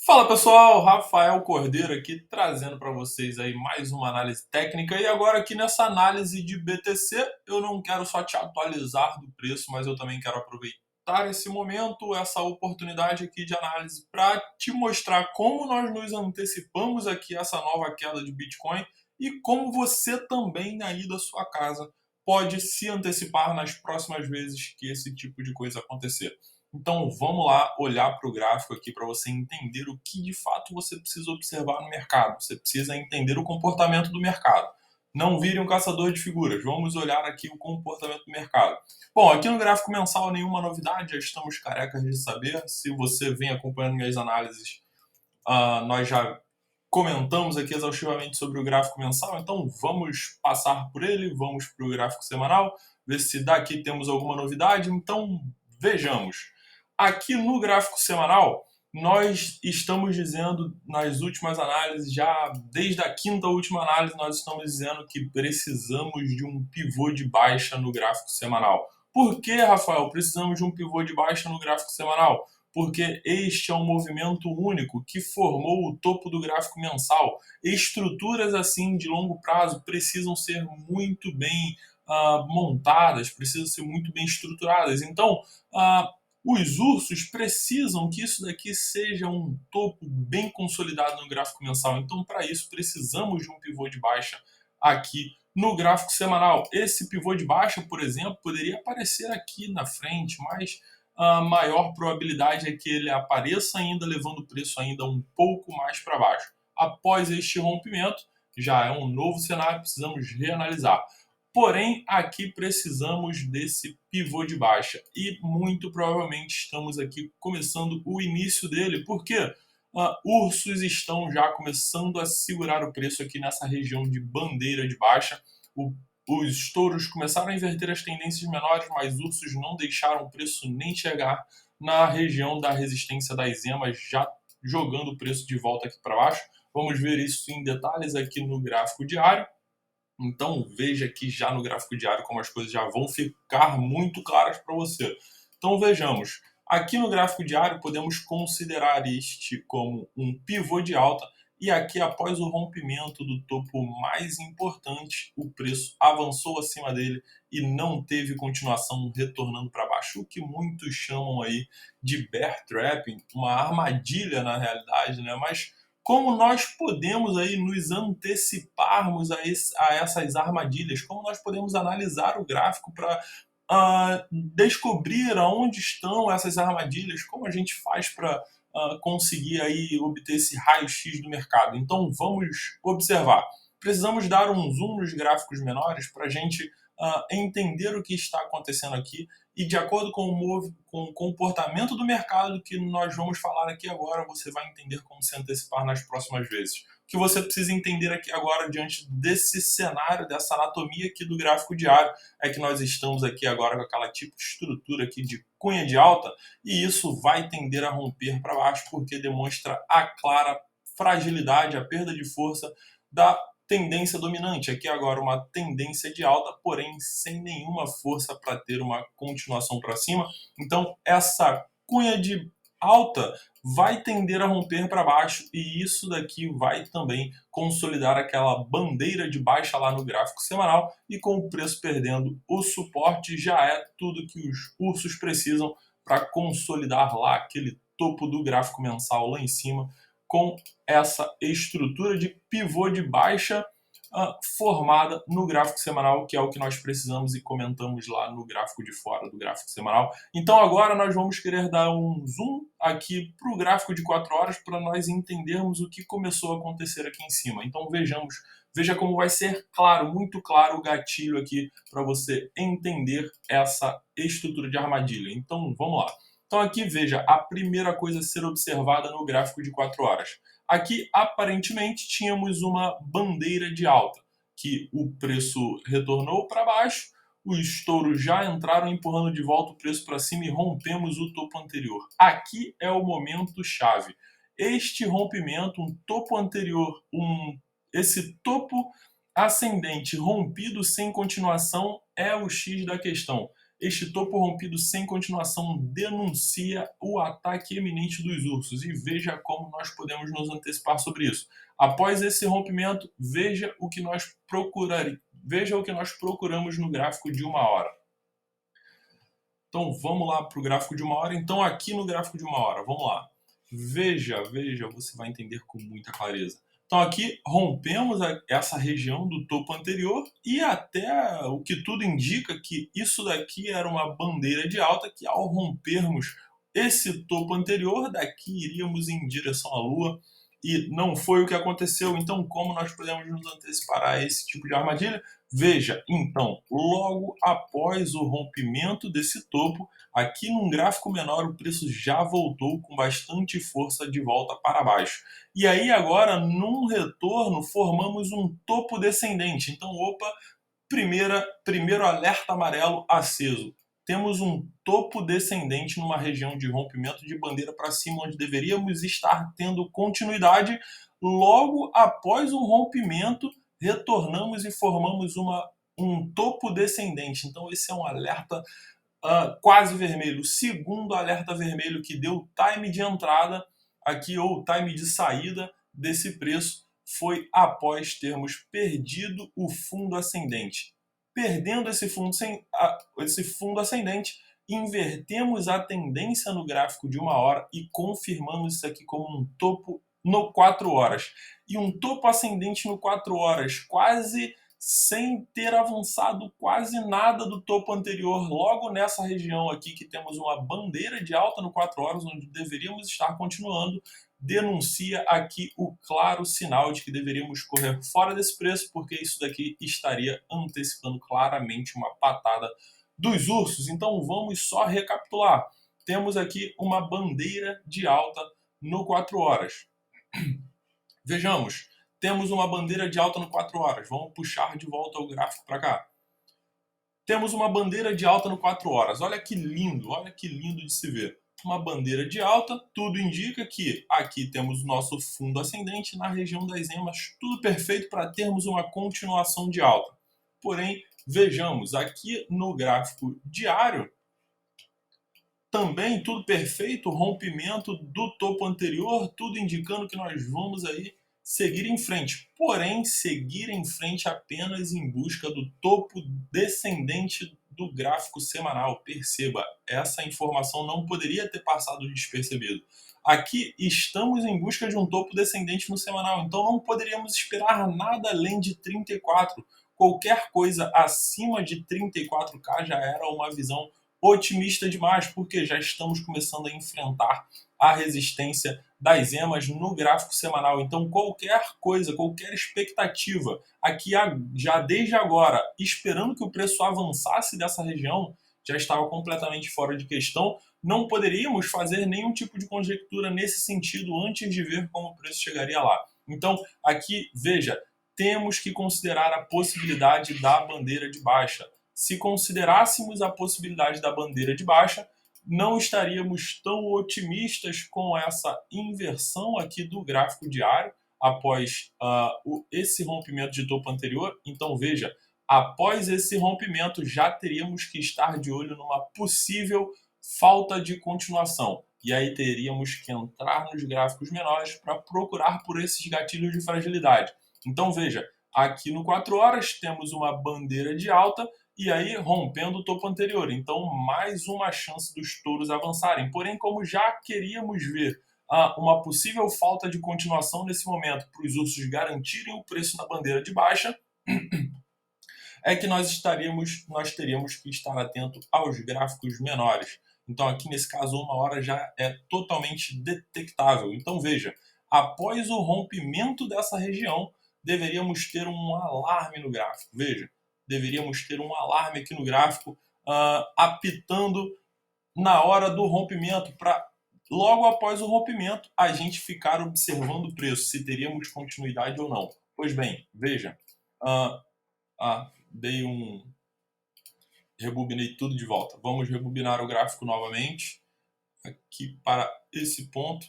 Fala pessoal, Rafael Cordeiro aqui trazendo para vocês aí mais uma análise técnica e agora aqui nessa análise de BTC eu não quero só te atualizar do preço, mas eu também quero aproveitar esse momento, essa oportunidade aqui de análise para te mostrar como nós nos antecipamos aqui a essa nova queda de Bitcoin e como você também aí da sua casa pode se antecipar nas próximas vezes que esse tipo de coisa acontecer. Então vamos lá olhar para o gráfico aqui para você entender o que de fato você precisa observar no mercado. Você precisa entender o comportamento do mercado. Não vire um caçador de figuras. Vamos olhar aqui o comportamento do mercado. Bom, aqui no gráfico mensal nenhuma novidade, já estamos carecas de saber. Se você vem acompanhando minhas análises, nós já comentamos aqui exaustivamente sobre o gráfico mensal, então vamos passar por ele, vamos para o gráfico semanal, ver se daqui temos alguma novidade. Então vejamos. Aqui no gráfico semanal, nós estamos dizendo nas últimas análises, já desde a quinta última análise, nós estamos dizendo que precisamos de um pivô de baixa no gráfico semanal. Por que, Rafael, precisamos de um pivô de baixa no gráfico semanal? Porque este é um movimento único que formou o topo do gráfico mensal. Estruturas assim de longo prazo precisam ser muito bem montadas, precisam ser muito bem estruturadas. Então, os ursos precisam que isso daqui seja um topo bem consolidado no gráfico mensal. Então, para isso, precisamos de um pivô de baixa aqui no gráfico semanal. Esse pivô de baixa, por exemplo, poderia aparecer aqui na frente, mas a maior probabilidade é que ele apareça ainda, levando o preço ainda um pouco mais para baixo. Após este rompimento, já é um novo cenário, precisamos reanalisar. Porém, aqui precisamos desse pivô de baixa e muito provavelmente estamos aqui começando o início dele, porque ursos estão já começando a segurar o preço aqui nessa região de bandeira de baixa. Os touros começaram a inverter as tendências menores, mas ursos não deixaram o preço nem chegar na região da resistência das emas, já jogando o preço de volta aqui para baixo. Vamos ver isso em detalhes aqui no gráfico diário. Então veja aqui já no gráfico diário como as coisas já vão ficar muito claras para você. Então vejamos, aqui no gráfico diário podemos considerar este como um pivô de alta e aqui após o rompimento do topo mais importante, o preço avançou acima dele e não teve continuação retornando para baixo, o que muitos chamam aí de bear trapping, uma armadilha na realidade, né? Mas como nós podemos aí nos anteciparmos a essas armadilhas, como nós podemos analisar o gráfico para descobrir aonde estão essas armadilhas, como a gente faz para conseguir aí obter esse raio-x do mercado. Então vamos observar. Precisamos dar um zoom nos gráficos menores para a gente entender o que está acontecendo aqui e de acordo com o comportamento do mercado que nós vamos falar aqui agora, você vai entender como se antecipar nas próximas vezes. O que você precisa entender aqui agora, diante desse cenário, dessa anatomia aqui do gráfico diário, é que nós estamos aqui agora com aquela tipo de estrutura aqui de cunha de alta, e isso vai tender a romper para baixo, porque demonstra a clara fragilidade, a perda de força da tendência dominante. Aqui agora uma tendência de alta, porém sem nenhuma força para ter uma continuação para cima. Então essa cunha de alta vai tender a romper para baixo e isso daqui vai também consolidar aquela bandeira de baixa lá no gráfico semanal e com o preço perdendo o suporte já é tudo que os ursos precisam para consolidar lá aquele topo do gráfico mensal lá em cima com essa estrutura de pivô de baixa formada no gráfico semanal, que é o que nós precisamos e comentamos lá no gráfico de fora do gráfico semanal. Então agora nós vamos querer dar um zoom aqui para o gráfico de 4 horas para nós entendermos o que começou a acontecer aqui em cima. Então vejamos, veja como vai ser claro, muito claro o gatilho aqui para você entender essa estrutura de armadilha. Então vamos lá. Então aqui veja a primeira coisa a ser observada no gráfico de 4 horas. Aqui aparentemente tínhamos uma bandeira de alta, que o preço retornou para baixo, os touros já entraram empurrando de volta o preço para cima e rompemos o topo anterior. Aqui é o momento chave. Este rompimento, um topo anterior, esse topo ascendente rompido sem continuação é o X da questão. Este topo rompido sem continuação denuncia o ataque iminente dos ursos, e veja como nós podemos nos antecipar sobre isso. Após esse rompimento, veja o que nós procuramos no gráfico de 1 hora. Então vamos lá para o gráfico de 1 hora. Então aqui no gráfico de 1 hora, vamos lá. Veja, você vai entender com muita clareza. Então aqui rompemos essa região do topo anterior e até o que tudo indica que isso daqui era uma bandeira de alta que ao rompermos esse topo anterior, daqui iríamos em direção à Lua e não foi o que aconteceu. Então como nós podemos nos antecipar a esse tipo de armadilha? Veja, então, logo após o rompimento desse topo, aqui num gráfico menor o preço já voltou com bastante força de volta para baixo. E aí agora, num retorno, formamos um topo descendente. Então, opa, primeiro alerta amarelo aceso. Temos um topo descendente numa região de rompimento de bandeira para cima, onde deveríamos estar tendo continuidade. Logo após o rompimento, retornamos e formamos um topo descendente. Então, esse é um alerta quase vermelho. O segundo alerta vermelho que deu o time de entrada aqui, ou o time de saída desse preço, foi após termos perdido o fundo ascendente. Perdendo esse fundo ascendente, invertemos a tendência no gráfico de 1 hora e confirmamos isso aqui como um topo no 4 horas. E um topo ascendente no 4 horas, quase sem ter avançado quase nada do topo anterior, logo nessa região aqui que temos uma bandeira de alta no 4 horas, onde deveríamos estar continuando, denuncia aqui o claro sinal de que deveríamos correr fora desse preço, porque isso daqui estaria antecipando claramente uma patada dos ursos. Então vamos só recapitular. Temos aqui uma bandeira de alta no 4 horas. Vejamos, temos uma bandeira de alta no 4 horas. Vamos puxar de volta o gráfico para cá. Temos uma bandeira de alta no 4 horas. Olha que lindo de se ver. Uma bandeira de alta, tudo indica que aqui temos o nosso fundo ascendente na região das emas, tudo perfeito para termos uma continuação de alta. Porém, vejamos, aqui no gráfico diário, também tudo perfeito, rompimento do topo anterior, tudo indicando que nós vamos aí seguir em frente. Porém, seguir em frente apenas em busca do topo descendente do gráfico semanal. Perceba, essa informação não poderia ter passado despercebido. Aqui estamos em busca de um topo descendente no semanal, então não poderíamos esperar nada além de 34. Qualquer coisa acima de 34K já era uma visão otimista demais, porque já estamos começando a enfrentar a resistência das emas no gráfico semanal. Então, qualquer coisa, qualquer expectativa aqui já desde agora, esperando que o preço avançasse dessa região, já estava completamente fora de questão. Não poderíamos fazer nenhum tipo de conjectura nesse sentido antes de ver como o preço chegaria lá. Então, aqui, veja, temos que considerar a possibilidade da bandeira de baixa. Se considerássemos a possibilidade da bandeira de baixa, não estaríamos tão otimistas com essa inversão aqui do gráfico diário após esse rompimento de topo anterior. Então veja, após esse rompimento já teríamos que estar de olho numa possível falta de continuação. E aí teríamos que entrar nos gráficos menores para procurar por esses gatilhos de fragilidade. Então veja, aqui no 4 horas temos uma bandeira de alta e aí rompendo o topo anterior. Então, mais uma chance dos touros avançarem. Porém, como já queríamos ver uma possível falta de continuação nesse momento para os ursos garantirem o preço na bandeira de baixa, é que nós teríamos que estar atento aos gráficos menores. Então, aqui nesse caso, 1 hora já é totalmente detectável. Então, veja, após o rompimento dessa região, deveríamos ter um alarme no gráfico. Veja, deveríamos ter um alarme aqui no gráfico apitando na hora do rompimento, para logo após o rompimento a gente ficar observando o preço, se teríamos continuidade ou não. Pois bem, veja, rebobinei tudo de volta. Vamos rebobinar o gráfico novamente aqui para esse ponto.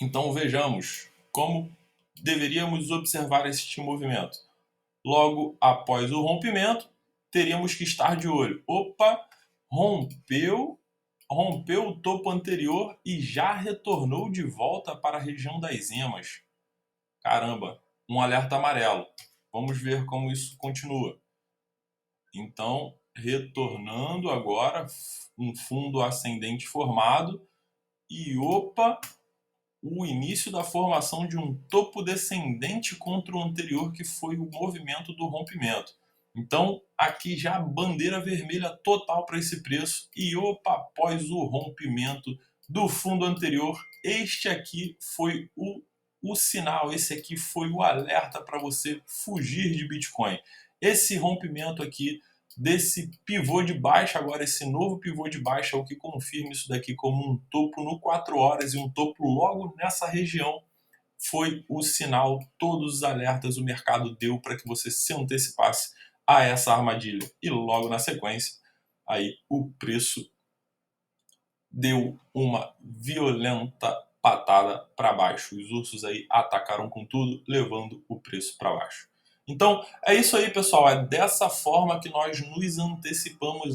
Então vejamos como deveríamos observar este movimento. Logo após o rompimento, teríamos que estar de olho. Opa, rompeu o topo anterior e já retornou de volta para a região das emas. Caramba, um alerta amarelo. Vamos ver como isso continua. Então, retornando agora, um fundo ascendente formado. E opa, o início da formação de um topo descendente contra o anterior, que foi o movimento do rompimento. Então, aqui já bandeira vermelha total para esse preço. E opa, após o rompimento do fundo anterior, este aqui foi o sinal, esse aqui foi o alerta para você fugir de Bitcoin. Esse rompimento aqui desse pivô de baixa, agora esse novo pivô de baixa é o que confirma isso daqui como um topo no 4 horas e um topo logo nessa região, foi o sinal, todos os alertas o mercado deu para que você se antecipasse a essa armadilha. E logo na sequência, aí o preço deu uma violenta patada para baixo. Os ursos aí atacaram com tudo, levando o preço para baixo. Então, é isso aí, pessoal. É dessa forma que nós nos antecipamos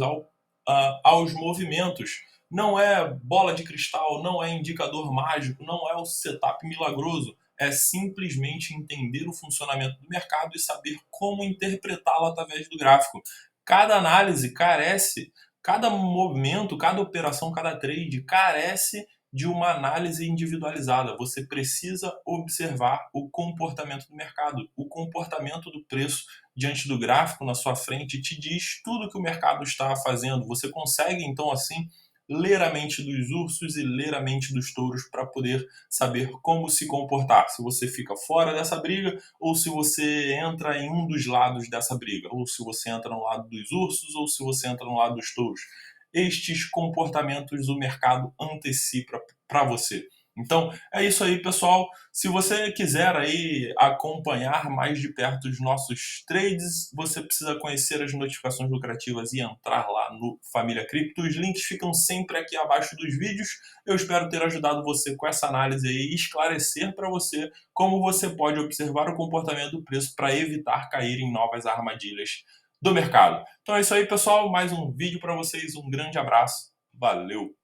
aos movimentos. Não é bola de cristal, não é indicador mágico, não é o setup milagroso. É simplesmente entender o funcionamento do mercado e saber como interpretá-lo através do gráfico. Cada análise carece, cada movimento, cada operação, cada trade carece de uma análise individualizada. Você precisa observar o comportamento do mercado. O comportamento do preço diante do gráfico na sua frente te diz tudo que o mercado está fazendo. Você consegue, então, assim, ler a mente dos ursos e ler a mente dos touros para poder saber como se comportar. Se você fica fora dessa briga ou se você entra em um dos lados dessa briga. Ou se você entra no lado dos ursos ou se você entra no lado dos touros. Estes comportamentos o mercado antecipa para você. Então, é isso aí, pessoal. Se você quiser aí acompanhar mais de perto os nossos trades, você precisa conhecer as notificações lucrativas e entrar lá no Família Cripto. Os links ficam sempre aqui abaixo dos vídeos. Eu espero ter ajudado você com essa análise aí e esclarecer para você como você pode observar o comportamento do preço para evitar cair em novas armadilhas do mercado. Então é isso aí, pessoal. Mais um vídeo para vocês. Um grande abraço. Valeu!